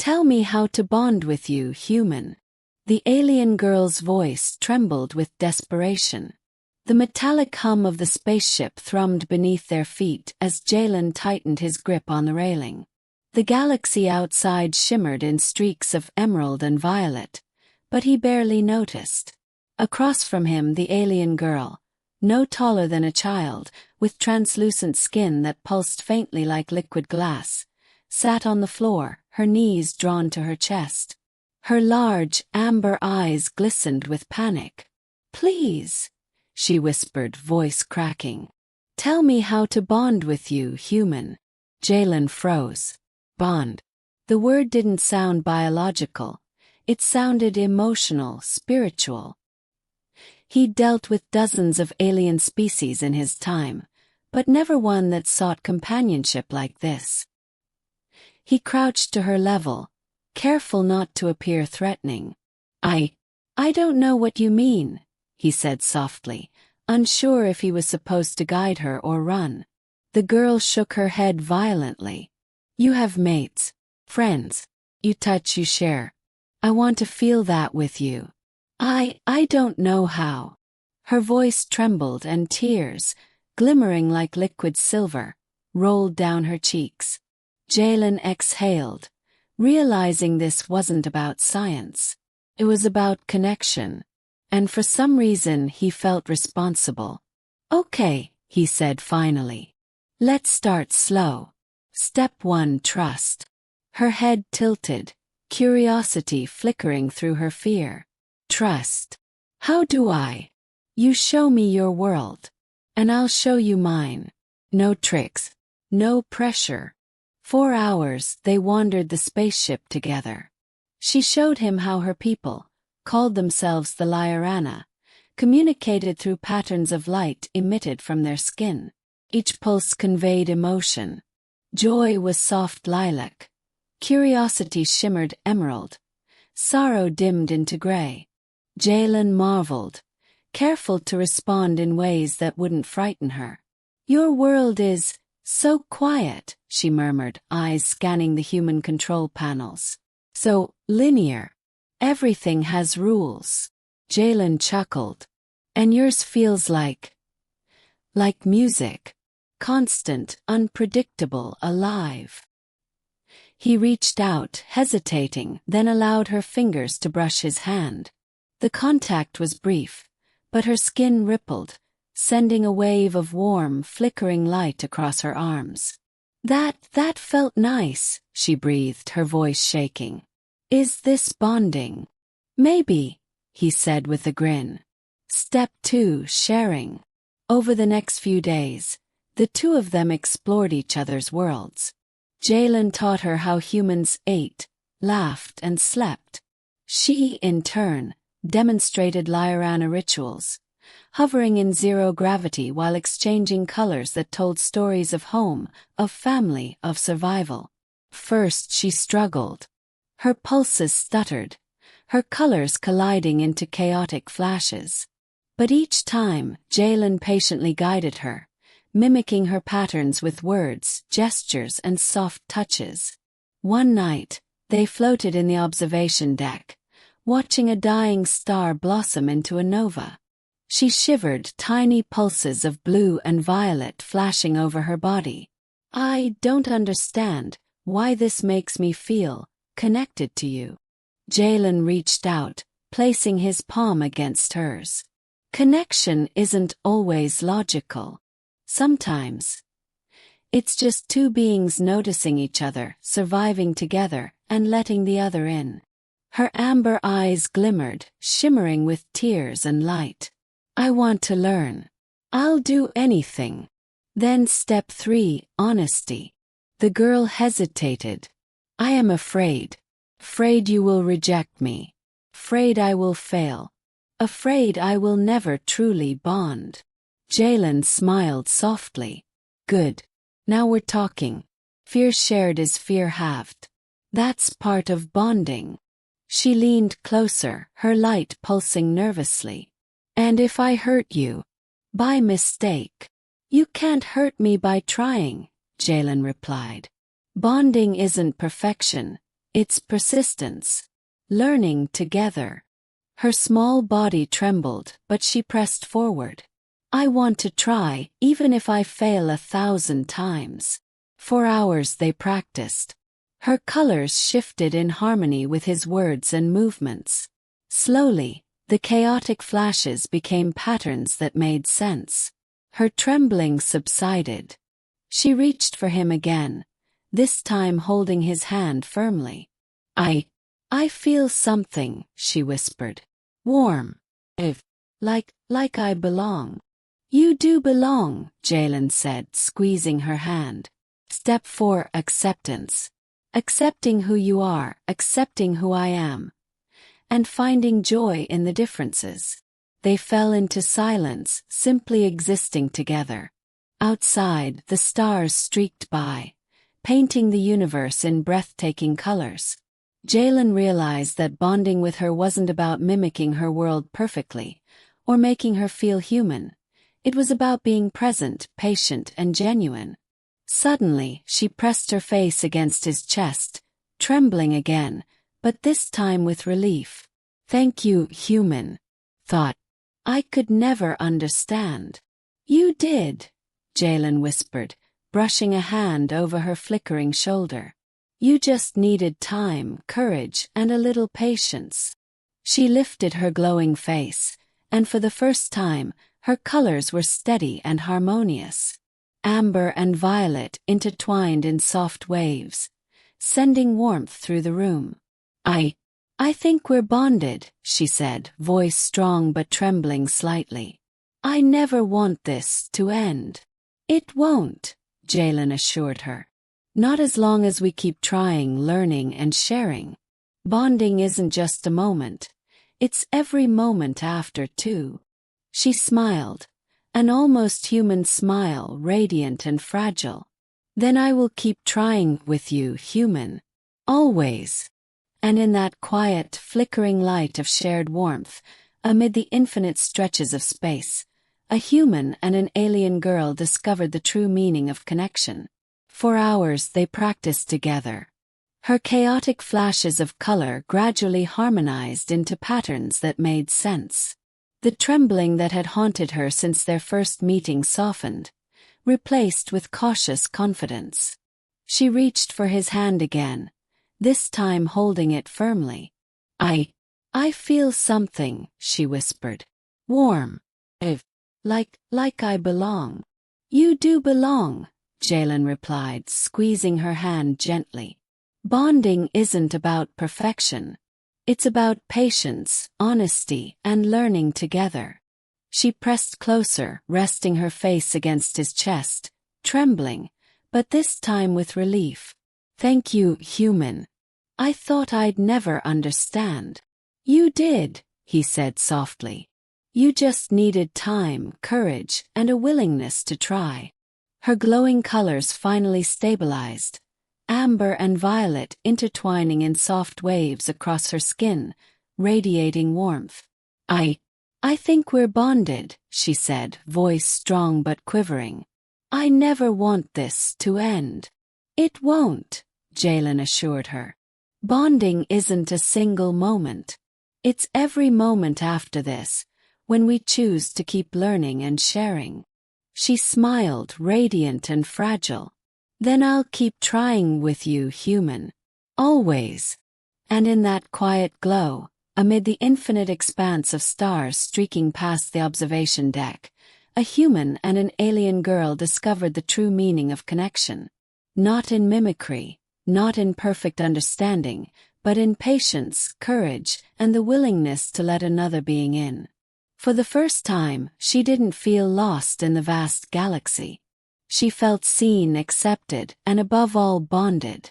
Tell me how to bond with you, human. The alien girl's voice trembled with desperation. The metallic hum of the spaceship thrummed beneath their feet as Jalen tightened his grip on the railing. The galaxy outside shimmered in streaks of emerald and violet, but he barely noticed. Across from him, the alien girl, no taller than a child, with translucent skin that pulsed faintly like liquid glass, sat on the floor, her knees drawn to her chest. Her large, amber eyes glistened with panic. "Please," she whispered, voice cracking. "Tell me how to bond with you, human." Jalen froze. Bond. The word didn't sound biological. It sounded emotional, spiritual. He'd dealt with dozens of alien species in his time, but never one that sought companionship like this. He crouched to her level, careful not to appear threatening. I don't know what you mean," he said softly, unsure if he was supposed to guide her or run. The girl shook her head violently. "You have mates, friends. You touch, you share. I want to feel that with you. I don't know how." Her voice trembled and tears, glimmering like liquid silver, rolled down her cheeks. Jalen exhaled, realizing this wasn't about science. It was about connection. And for some reason he felt responsible. "Okay," he said finally. "Let's start slow. Step 1, trust." Her head tilted, curiosity flickering through her fear. "Trust. How do I?" "You show me your world, and I'll show you mine. No tricks, no pressure." 4 hours they wandered the spaceship together. She showed him how her people, called themselves the Lyarana, communicated through patterns of light emitted from their skin. Each pulse conveyed emotion. Joy was soft lilac. Curiosity shimmered emerald. Sorrow dimmed into gray. Jalen marveled, careful to respond in ways that wouldn't frighten her. "Your world is so quiet," she murmured, eyes scanning the human control panels. "So linear. Everything has rules." Jalen chuckled. "And yours feels like music. Constant, unpredictable, alive." He reached out, hesitating, then allowed her fingers to brush his hand. The contact was brief, but her skin rippled, sending a wave of warm, flickering light across her arms. That felt nice," she breathed, her voice shaking. "Is this bonding?" "Maybe," he said with a grin. Step 2, sharing. Over the next few days, the two of them explored each other's worlds. Jalen taught her how humans ate, laughed, and slept. She, in turn, demonstrated Lyarana rituals, hovering in zero gravity while exchanging colors that told stories of home, of family, of survival. First she struggled. Her pulses stuttered, her colors colliding into chaotic flashes. But each time, Jalen patiently guided her, mimicking her patterns with words, gestures, and soft touches. One night, they floated in the observation deck, watching a dying star blossom into a nova. She shivered, tiny pulses of blue and violet flashing over her body. "I don't understand why this makes me feel connected to you." Jalen reached out, placing his palm against hers. "Connection isn't always logical. Sometimes it's just two beings noticing each other, surviving together, and letting the other in." Her amber eyes glimmered, shimmering with tears and light. "I want to learn. I'll do anything." Then step 3, honesty. The girl hesitated. "I am afraid. Afraid you will reject me. Afraid I will fail. Afraid I will never truly bond." Jalen smiled softly. "Good. Now we're talking. Fear shared is fear halved. That's part of bonding." She leaned closer, her light pulsing nervously. "And if I hurt you? By mistake?" "You can't hurt me by trying," Jalen replied. "Bonding isn't perfection, It's persistence. Learning together. Her small body trembled, but she pressed forward. I want to try, even if I fail 1,000 times. For hours they practiced. Her colors shifted in harmony with his words and movements. Slowly, the chaotic flashes became patterns that made sense. Her trembling subsided. She reached for him again, this time holding his hand firmly. I feel something, she whispered. Warm. Like I belong. You do belong, Jalen said, squeezing her hand. Step 4: acceptance. Accepting who you are, accepting who I am. And finding joy in the differences. They fell into silence, simply existing together. Outside, the stars streaked by, painting the universe in breathtaking colors. Jalen realized that bonding with her wasn't about mimicking her world perfectly, or making her feel human. It was about being present, patient, and genuine. Suddenly, she pressed her face against his chest, trembling again, but this time with relief. Thank you, human. Thought. I could never understand. You did, Jalen whispered, brushing a hand over her flickering shoulder. You just needed time, courage, and a little patience. She lifted her glowing face, and for the first time, her colors were steady and harmonious. Amber and violet intertwined in soft waves, sending warmth through the room. I think we're bonded, she said, voice strong but trembling slightly. I never want this to end. It won't, Jalen assured her. Not as long as we keep trying, learning, and sharing. Bonding isn't just a moment. It's every moment after, too. She smiled, an almost human smile, radiant and fragile. Then I will keep trying with you, human. Always. And in that quiet, flickering light of shared warmth, amid the infinite stretches of space, a human and an alien girl discovered the true meaning of connection. For hours they practiced together. Her chaotic flashes of color gradually harmonized into patterns that made sense. The trembling that had haunted her since their first meeting softened, replaced with cautious confidence. She reached for his hand again, this time holding it firmly. I feel something, she whispered. Warm. Like I belong. You do belong, Jalen replied, squeezing her hand gently. Bonding isn't about perfection. It's about patience, honesty, and learning together. She pressed closer, resting her face against his chest, trembling, but this time with relief. Thank you, human. I thought I'd never understand. You did, he said softly. You just needed time, courage, and a willingness to try. Her glowing colors finally stabilized, amber and violet intertwining in soft waves across her skin, radiating warmth. I think we're bonded, she said, voice strong but quivering. I never want this to end. It won't, Jalen assured her. Bonding isn't a single moment. It's every moment after this, when we choose to keep learning and sharing. She smiled, radiant and fragile. Then I'll keep trying with you, human. Always. And in that quiet glow, amid the infinite expanse of stars streaking past the observation deck, a human and an alien girl discovered the true meaning of connection. Not in mimicry, not in perfect understanding, but in patience, courage, and the willingness to let another being in. For the first time, she didn't feel lost in the vast galaxy. She felt seen, accepted, and above all bonded.